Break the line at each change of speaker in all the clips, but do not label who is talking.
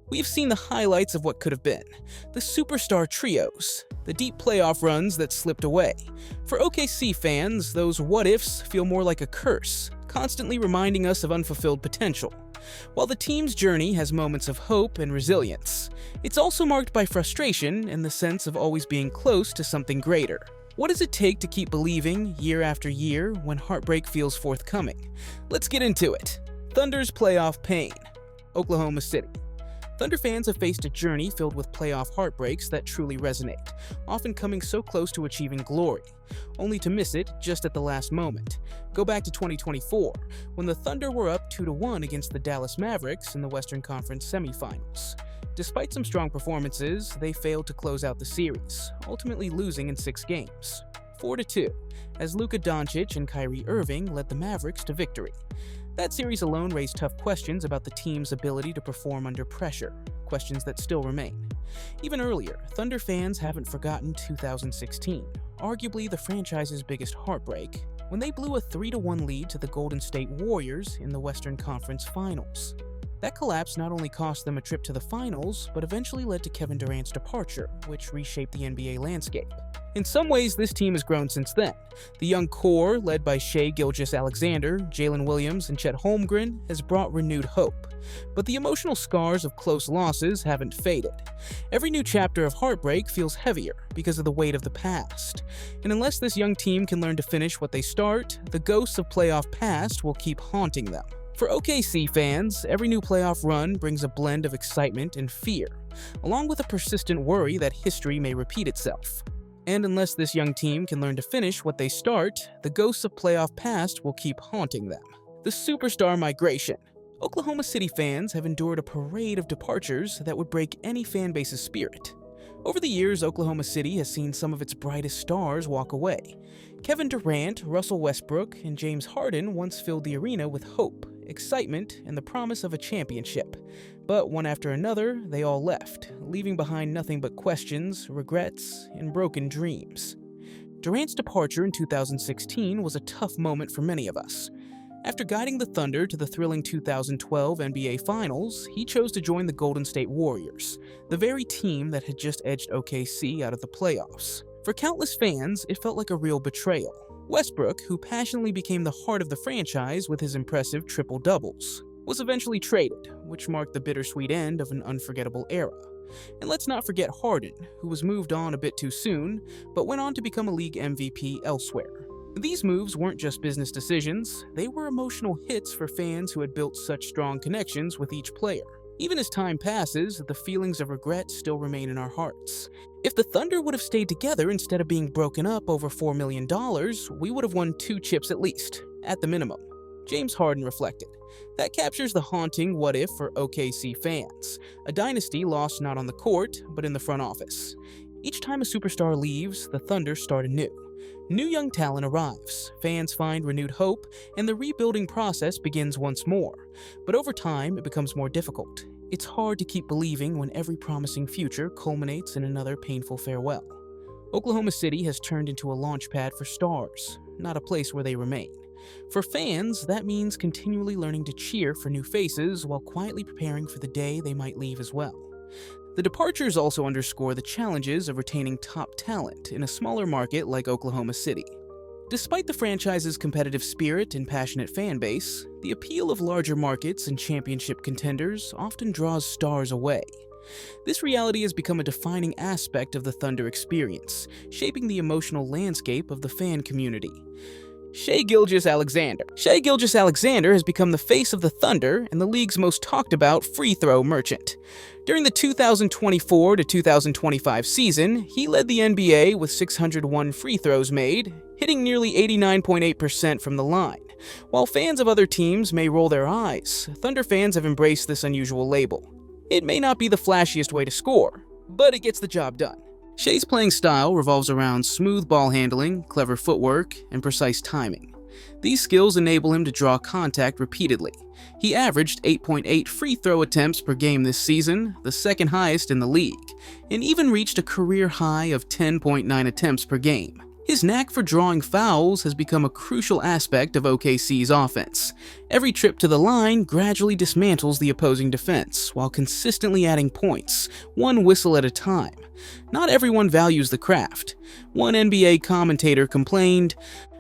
We've seen the highlights of what could have been, the superstar trios, the deep playoff runs that slipped away. For OKC fans, those what-ifs feel more like a curse, constantly reminding us of unfulfilled potential. While the team's journey has moments of hope and resilience, it's also marked by frustration and the sense of always being close to something greater. What does it take to keep believing year after year when heartbreak feels forthcoming? Let's get into it. Thunder's playoff pain. Oklahoma City. Thunder fans have faced a journey filled with playoff heartbreaks that truly resonate, often coming so close to achieving glory, only to miss it just at the last moment. Go back to 2024, when the Thunder were up 2-1 against the Dallas Mavericks in the Western Conference semifinals. Despite some strong performances, they failed to close out the series, ultimately losing in 6 games. 4-2, as Luka Doncic and Kyrie Irving led the Mavericks to victory. That series alone raised tough questions about the team's ability to perform under pressure, questions that still remain. Even earlier, Thunder fans haven't forgotten 2016, arguably the franchise's biggest heartbreak, when they blew a 3-1 lead to the Golden State Warriors in the Western Conference Finals. That collapse not only cost them a trip to the finals, but eventually led to Kevin Durant's departure, which reshaped the NBA landscape. In some ways, this team has grown since then. The young core, led by Shai Gilgeous-Alexander, Jalen Williams, and Chet Holmgren, has brought renewed hope. But the emotional scars of close losses haven't faded. Every new chapter of heartbreak feels heavier because of the weight of the past. And unless this young team can learn to finish what they start, the ghosts of playoff past will keep haunting them. For OKC fans, every new playoff run brings a blend of excitement and fear, along with a persistent worry that history may repeat itself. And unless this young team can learn to finish what they start, the ghosts of playoff past will keep haunting them. The superstar migration. Oklahoma City fans have endured a parade of departures that would break any fanbase's spirit. Over the years, Oklahoma City has seen some of its brightest stars walk away. Kevin Durant, Russell Westbrook, and James Harden once filled the arena with hope, excitement, and the promise of a championship. But one after another, they all left, leaving behind nothing but questions, regrets, and broken dreams. Durant's departure in 2016 was a tough moment for many of us. After guiding the Thunder to the thrilling 2012 NBA Finals, he chose to join the Golden State Warriors, the very team that had just edged OKC out of the playoffs. For countless fans, it felt like a real betrayal. Westbrook, who passionately became the heart of the franchise with his impressive triple-doubles, was eventually traded, which marked the bittersweet end of an unforgettable era. And let's not forget Harden, who was moved on a bit too soon, but went on to become a league MVP elsewhere. These moves weren't just business decisions, they were emotional hits for fans who had built such strong connections with each player. Even as time passes, the feelings of regret still remain in our hearts. If the Thunder would have stayed together instead of being broken up over $4 million, we would have won 2 chips at least, at the minimum. James Harden reflected. That captures the haunting what-if for OKC fans, a dynasty lost not on the court, but in the front office. Each time a superstar leaves, the Thunder start anew. New young talent arrives, fans find renewed hope, and the rebuilding process begins once more. But over time, it becomes more difficult. It's hard to keep believing when every promising future culminates in another painful farewell. Oklahoma City has turned into a launchpad for stars, not a place where they remain. For fans, that means continually learning to cheer for new faces while quietly preparing for the day they might leave as well. The departures also underscore the challenges of retaining top talent in a smaller market like Oklahoma City. Despite the franchise's competitive spirit and passionate fan base, the appeal of larger markets and championship contenders often draws stars away. This reality has become a defining aspect of the Thunder experience, shaping the emotional landscape of the fan community. Shai Gilgeous-Alexander. Shai Gilgeous-Alexander has become the face of the Thunder and the league's most talked about free throw merchant. During the 2024 to 2025 season, he led the NBA with 601 free throws made, hitting nearly 89.8% from the line. While fans of other teams may roll their eyes, Thunder fans have embraced this unusual label. It may not be the flashiest way to score, but it gets the job done. Shai's playing style revolves around smooth ball handling, clever footwork, and precise timing. These skills enable him to draw contact repeatedly. He averaged 8.8 free throw attempts per game this season, the second highest in the league, and even reached a career high of 10.9 attempts per game. His knack for drawing fouls has become a crucial aspect of OKC's offense. Every trip to the line gradually dismantles the opposing defense, while consistently adding points, one whistle at a time. Not everyone values the craft. One NBA commentator complained,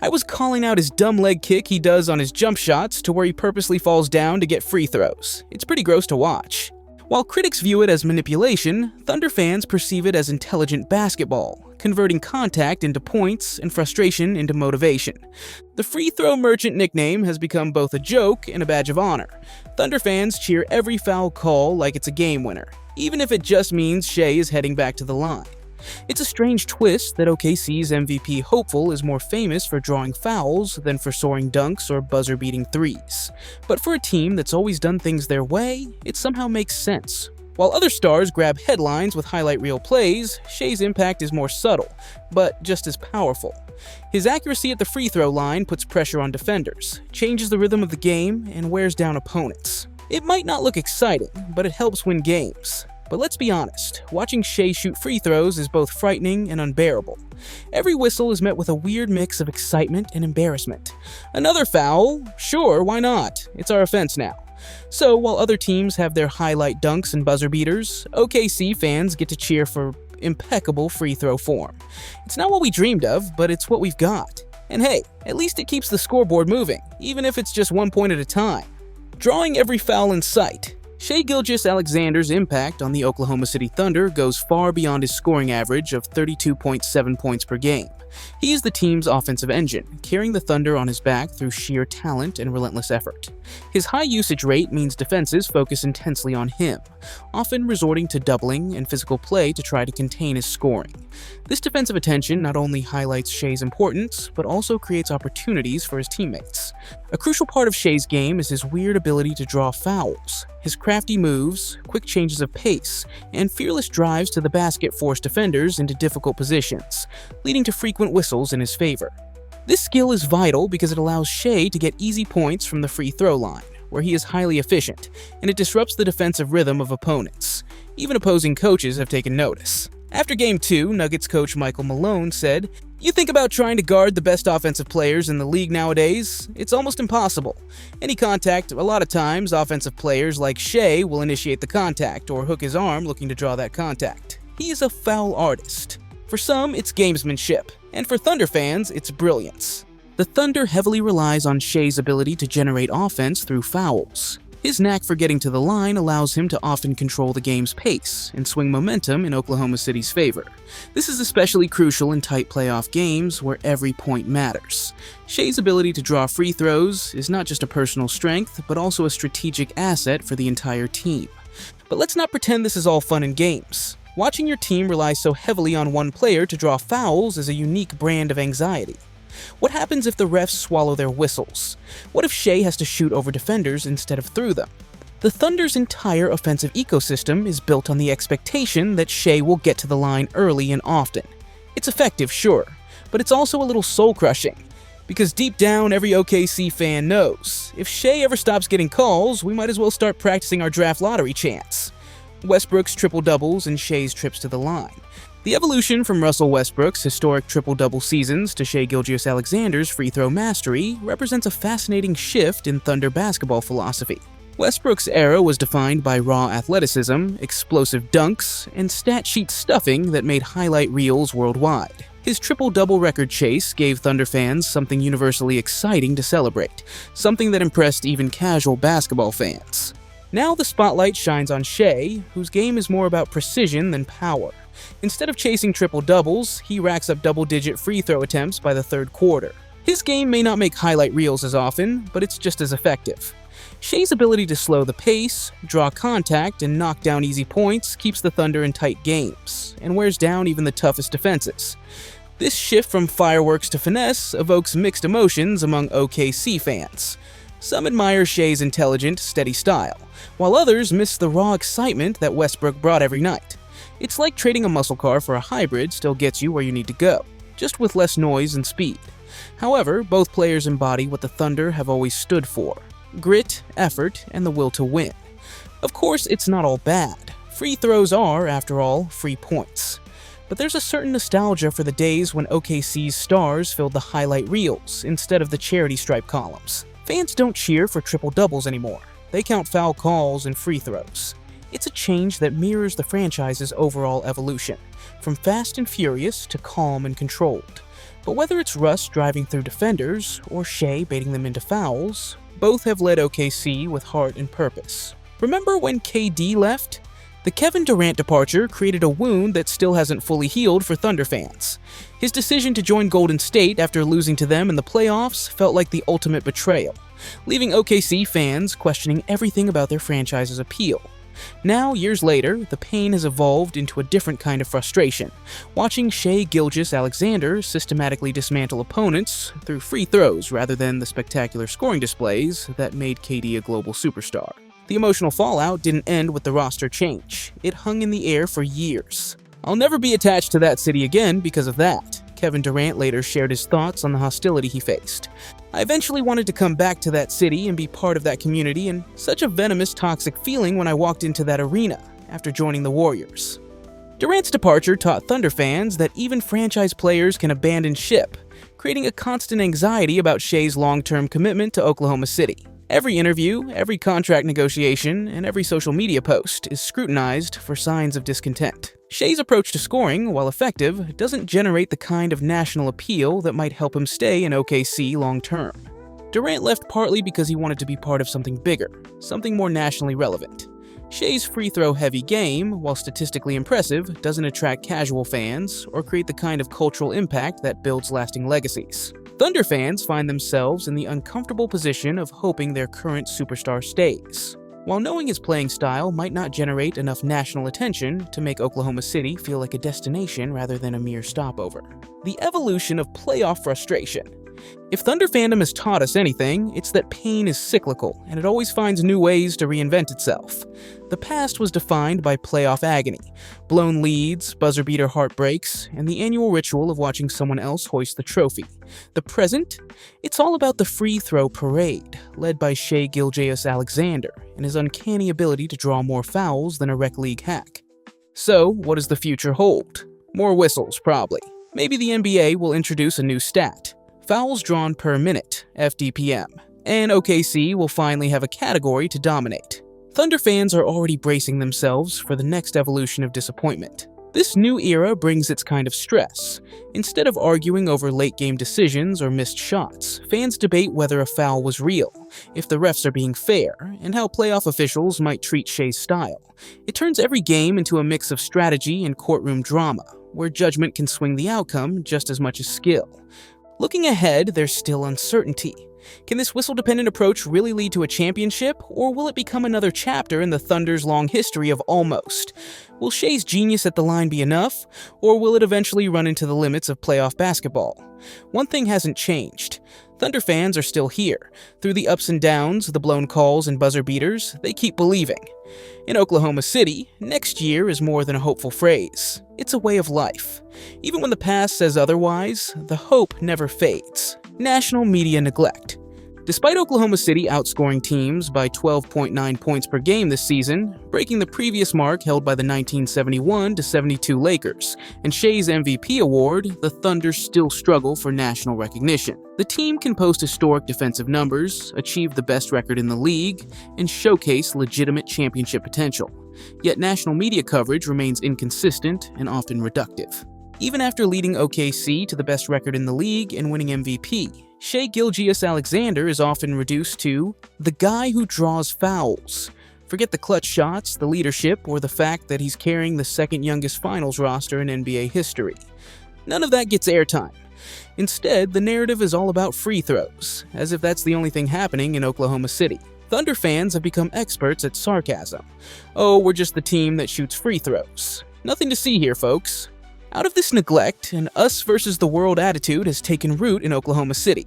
"I was calling out his dumb leg kick he does on his jump shots to where he purposely falls down to get free throws. It's pretty gross to watch." While critics view it as manipulation, Thunder fans perceive it as intelligent basketball, converting contact into points and frustration into motivation. The free throw merchant nickname has become both a joke and a badge of honor. Thunder fans cheer every foul call like it's a game winner, even if it just means Shai is heading back to the line. It's a strange twist that OKC's MVP hopeful is more famous for drawing fouls than for soaring dunks or buzzer-beating threes. But for a team that's always done things their way, it somehow makes sense. While other stars grab headlines with highlight reel plays, Shai's impact is more subtle, but just as powerful. His accuracy at the free throw line puts pressure on defenders, changes the rhythm of the game, and wears down opponents. It might not look exciting, but it helps win games. But let's be honest, watching Shai shoot free throws is both frightening and unbearable. Every whistle is met with a weird mix of excitement and embarrassment. Another foul? Sure, why not? It's our offense now. So while other teams have their highlight dunks and buzzer beaters, OKC fans get to cheer for impeccable free throw form. It's not what we dreamed of, but it's what we've got. And hey, at least it keeps the scoreboard moving, even if it's just 1 point at a time. Drawing every foul in sight. Shai Gilgeous-Alexander's impact on the Oklahoma City Thunder goes far beyond his scoring average of 32.7 points per game. He is the team's offensive engine, carrying the Thunder on his back through sheer talent and relentless effort. His high usage rate means defenses focus intensely on him, often resorting to doubling and physical play to try to contain his scoring. This defensive attention not only highlights Shai's importance, but also creates opportunities for his teammates. A crucial part of Shai's game is his weird ability to draw fouls. His crafty moves, quick changes of pace, and fearless drives to the basket force defenders into difficult positions, leading to frequent whistles in his favor. This skill is vital because it allows Shai to get easy points from the free throw line, where he is highly efficient, and it disrupts the defensive rhythm of opponents. Even opposing coaches have taken notice. After Game 2, Nuggets coach Michael Malone said, "You think about trying to guard the best offensive players in the league nowadays, it's almost impossible. Any contact, a lot of times, offensive players like Shai will initiate the contact or hook his arm looking to draw that contact. He is a foul artist. For some, it's gamesmanship, and for Thunder fans, it's brilliance." The Thunder heavily relies on Shai's ability to generate offense through fouls. His knack for getting to the line allows him to often control the game's pace and swing momentum in Oklahoma City's favor. This is especially crucial in tight playoff games where every point matters. Shai's ability to draw free throws is not just a personal strength, but also a strategic asset for the entire team. But let's not pretend this is all fun and games. Watching your team rely so heavily on one player to draw fouls is a unique brand of anxiety. What happens if the refs swallow their whistles? What if Shai has to shoot over defenders instead of through them? The Thunder's entire offensive ecosystem is built on the expectation that Shai will get to the line early and often. It's effective, sure, but it's also a little soul-crushing. Because deep down, every OKC fan knows, if Shai ever stops getting calls, we might as well start practicing our draft lottery chants. Westbrooks' triple-doubles and Shai's trips to the line. The evolution from Russell Westbrook's historic triple-double seasons to Shai Gilgeous-Alexander's free throw mastery represents a fascinating shift in Thunder basketball philosophy. Westbrook's era was defined by raw athleticism, explosive dunks, and stat sheet stuffing that made highlight reels worldwide. His triple-double record chase gave Thunder fans something universally exciting to celebrate, something that impressed even casual basketball fans. Now the spotlight shines on Shai, whose game is more about precision than power. Instead of chasing triple-doubles, he racks up double-digit free throw attempts by the third quarter. His game may not make highlight reels as often, but it's just as effective. Shai's ability to slow the pace, draw contact, and knock down easy points keeps the Thunder in tight games, and wears down even the toughest defenses. This shift from fireworks to finesse evokes mixed emotions among OKC fans. Some admire Shai's intelligent, steady style, while others miss the raw excitement that Westbrook brought every night. It's like trading a muscle car for a hybrid still gets you where you need to go, just with less noise and speed. However, both players embody what the Thunder have always stood for: grit, effort, and the will to win. Of course, it's not all bad. Free throws are, after all, free points. But there's a certain nostalgia for the days when OKC's stars filled the highlight reels instead of the charity stripe columns. Fans don't cheer for triple-doubles anymore. They count foul calls and free throws. It's a change that mirrors the franchise's overall evolution, from fast and furious to calm and controlled. But whether it's Russ driving through defenders or Shea baiting them into fouls, both have led OKC with heart and purpose. Remember when KD left? The Kevin Durant departure created a wound that still hasn't fully healed for Thunder fans. His decision to join Golden State after losing to them in the playoffs felt like the ultimate betrayal, leaving OKC fans questioning everything about their franchise's appeal. Now, years later, the pain has evolved into a different kind of frustration, watching Shai Gilgeous-Alexander systematically dismantle opponents through free throws rather than the spectacular scoring displays that made KD a global superstar. The emotional fallout didn't end with the roster change. It hung in the air for years. "I'll never be attached to that city again because of that," Kevin Durant later shared his thoughts on the hostility he faced. "I eventually wanted to come back to that city and be part of that community, and such a venomous, toxic feeling when I walked into that arena after joining the Warriors." Durant's departure taught Thunder fans that even franchise players can abandon ship, creating a constant anxiety about Shai's long-term commitment to Oklahoma City. Every interview, every contract negotiation, and every social media post is scrutinized for signs of discontent. Shai's approach to scoring, while effective, doesn't generate the kind of national appeal that might help him stay in OKC long-term. Durant left partly because he wanted to be part of something bigger, something more nationally relevant. Shai's free-throw-heavy game, while statistically impressive, doesn't attract casual fans or create the kind of cultural impact that builds lasting legacies. Thunder fans find themselves in the uncomfortable position of hoping their current superstar stays, while knowing his playing style might not generate enough national attention to make Oklahoma City feel like a destination rather than a mere stopover. The evolution of playoff frustration. If Thunder fandom has taught us anything, it's that pain is cyclical, and it always finds new ways to reinvent itself. The past was defined by playoff agony, blown leads, buzzer-beater heartbreaks, and the annual ritual of watching someone else hoist the trophy. The present? It's all about the free throw parade, led by Shai Gilgeous-Alexander, and his uncanny ability to draw more fouls than a rec league hack. So, what does the future hold? More whistles, probably. Maybe the NBA will introduce a new stat: fouls drawn per minute, FDPM, and OKC will finally have a category to dominate. Thunder fans are already bracing themselves for the next evolution of disappointment. This new era brings its kind of stress. Instead of arguing over late-game decisions or missed shots, fans debate whether a foul was real, if the refs are being fair, and how playoff officials might treat Shai's style. It turns every game into a mix of strategy and courtroom drama, where judgment can swing the outcome just as much as skill. Looking ahead, there's still uncertainty. Can this whistle-dependent approach really lead to a championship, or will it become another chapter in the Thunder's long history of almost? Will Shai's genius at the line be enough, or will it eventually run into the limits of playoff basketball? One thing hasn't changed. Thunder fans are still here. Through the ups and downs, the blown calls and buzzer beaters, they keep believing. In Oklahoma City, next year is more than a hopeful phrase. It's a way of life. Even when the past says otherwise, the hope never fades. National media neglect. Despite Oklahoma City outscoring teams by 12.9 points per game this season, breaking the previous mark held by the 1971-72 Lakers, and Shai's MVP award, the Thunder still struggle for national recognition. The team can post historic defensive numbers, achieve the best record in the league, and showcase legitimate championship potential. Yet national media coverage remains inconsistent and often reductive. Even after leading OKC to the best record in the league and winning MVP, Shai Gilgeous-Alexander is often reduced to the guy who draws fouls. Forget the clutch shots, the leadership, or the fact that he's carrying the second youngest finals roster in NBA history. None of that gets airtime. Instead, the narrative is all about free throws, as if that's the only thing happening in Oklahoma City. Thunder fans have become experts at sarcasm. Oh, we're just the team that shoots free throws. Nothing to see here, folks. Out of this neglect, an us versus the world attitude has taken root in Oklahoma City.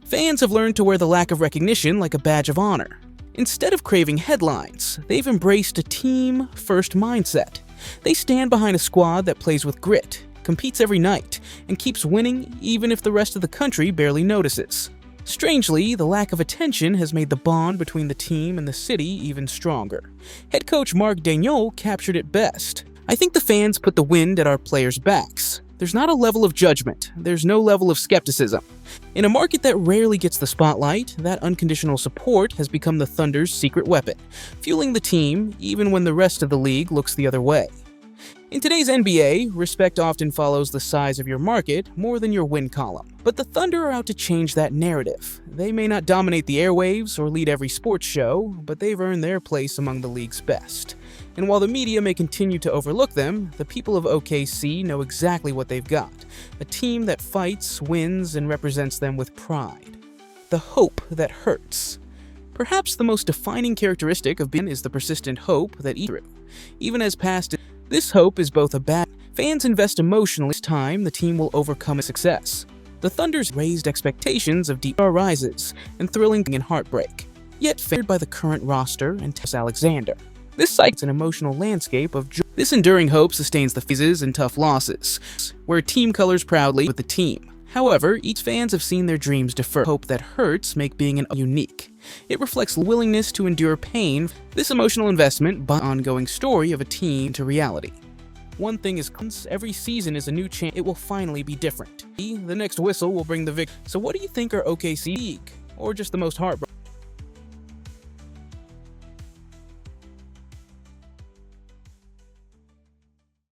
Fans have learned to wear the lack of recognition like a badge of honor. Instead of craving headlines, they've embraced a team-first mindset. They stand behind a squad that plays with grit, competes every night, and keeps winning even if the rest of the country barely notices. Strangely, the lack of attention has made the bond between the team and the city even stronger. Head coach Mark Daigneault captured it best. I think the fans put the wind at our players' backs. There's not a level of judgment. There's no level of skepticism. In a market that rarely gets the spotlight, that unconditional support has become the Thunder's secret weapon, fueling the team even when the rest of the league looks the other way. In today's NBA, respect often follows the size of your market more than your win column. But the Thunder are out to change that narrative. They may not dominate the airwaves or lead every sports show, but they've earned their place among the league's best. And while the media may continue to overlook them, the people of OKC know exactly what they've got. A team that fights, wins, and represents them with pride. The hope that hurts. Perhaps the most defining characteristic of Ben is the persistent hope that through. Even as past, this hope is both a bad. Fans invest emotionally. This time, the team will overcome its success. The Thunder's raised expectations of deep rises and thrilling and heartbreak, yet favored by the current roster and gilgeous-alexander. This cites an emotional landscape of joy. This enduring hope sustains the phases and tough losses, where team colors proudly with the team. However, each fans have seen their dreams defer. Hope that hurts make being an unique. It reflects willingness to endure pain. This emotional investment by ongoing story of a team to reality. One thing is, every season is a new chance. It will finally be different. The next whistle will bring the victory. So what do you think are OKC league, or just the most heartbreaking?